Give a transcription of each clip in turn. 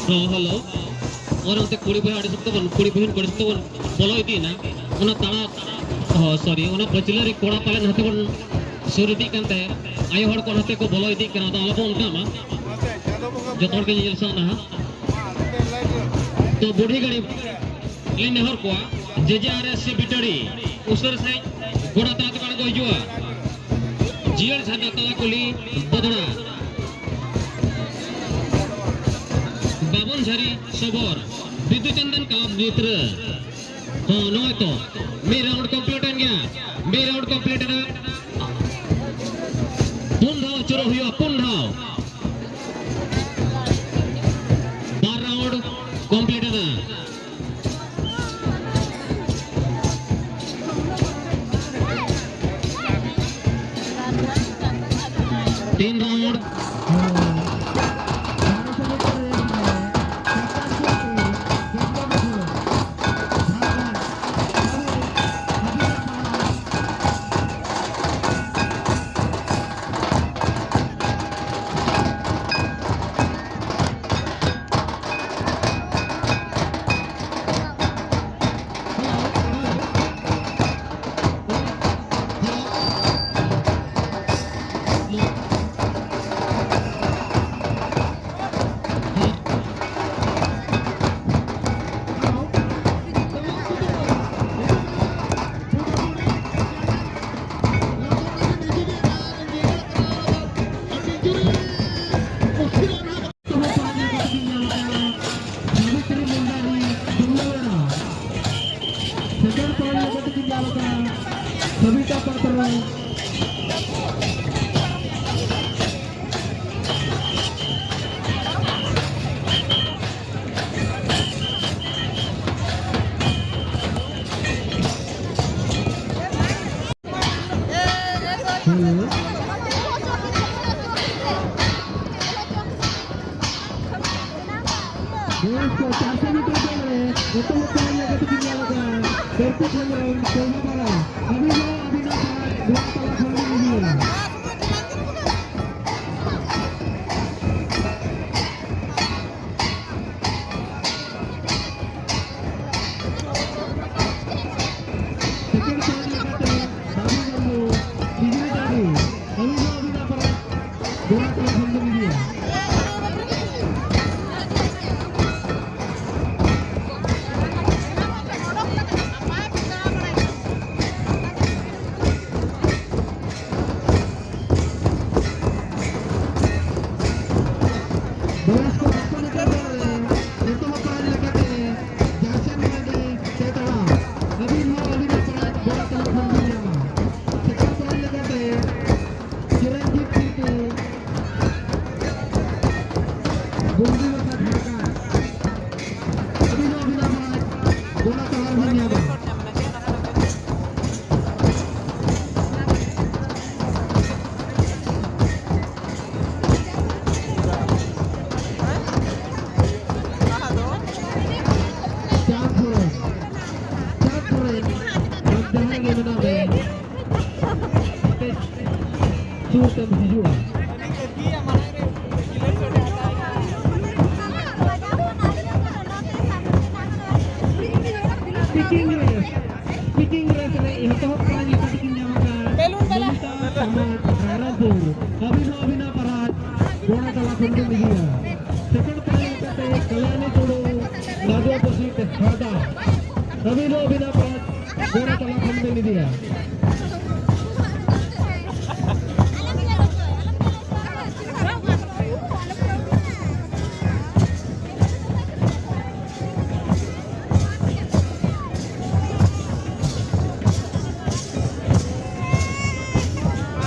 Halo, orang teh kuli bahan ada sebut kan, kuli bahan kau sebut kan, bola itu na, ona tara, oh sorry, ona bachelor koda paling hati kan, suriti kan teh, ayo hor kon hati ko bola itu kena ada alapun kama, jotor ke jil sana, तो बूढ़ी गड़ी लेने हर को जेजेआरएस से बिटड़ी उसर से घोड़ा तात कान को जुआ जीएल छाता तला कुली बदड़ा बाबन झरी सबोर विद्युत चंदन कलाब नेत्र हाँ नो तो मे राउंड कंप्लीट हो गया मे राउंड कंप्लीट है पुंधाव चुरो हुआ पुंधाव बार राउंड कंप्लीट है तीन round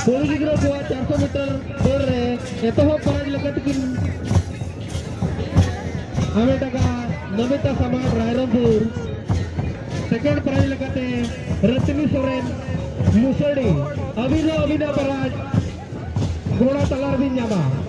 Polisi 400 meter dor re eto paraj lakatin Ametaka Namita Samar Rairampur second prize lakate Ratni Soren Musadi Abina Paraj Goda Talar bin Jama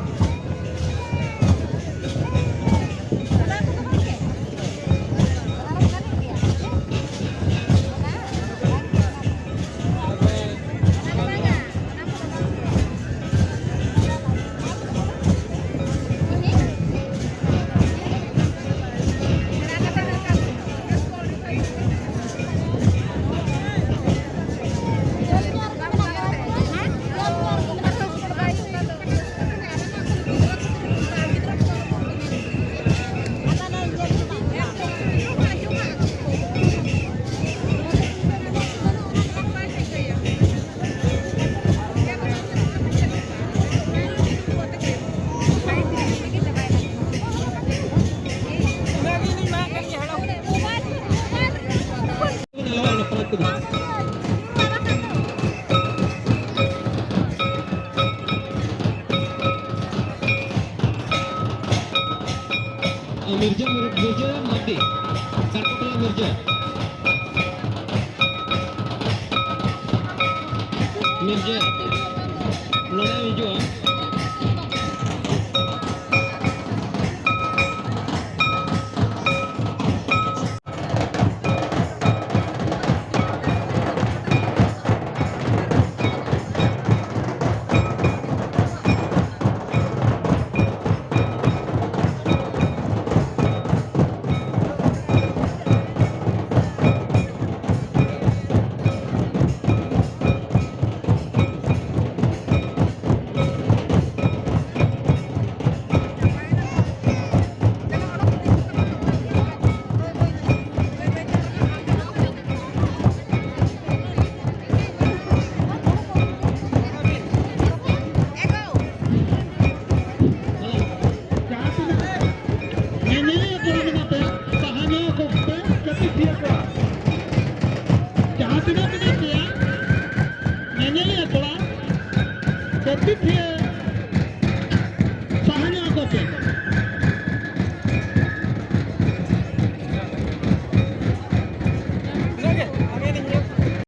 Mirza माटी काटकोटला Mirza नोड़ा हिजुआ Jadi dia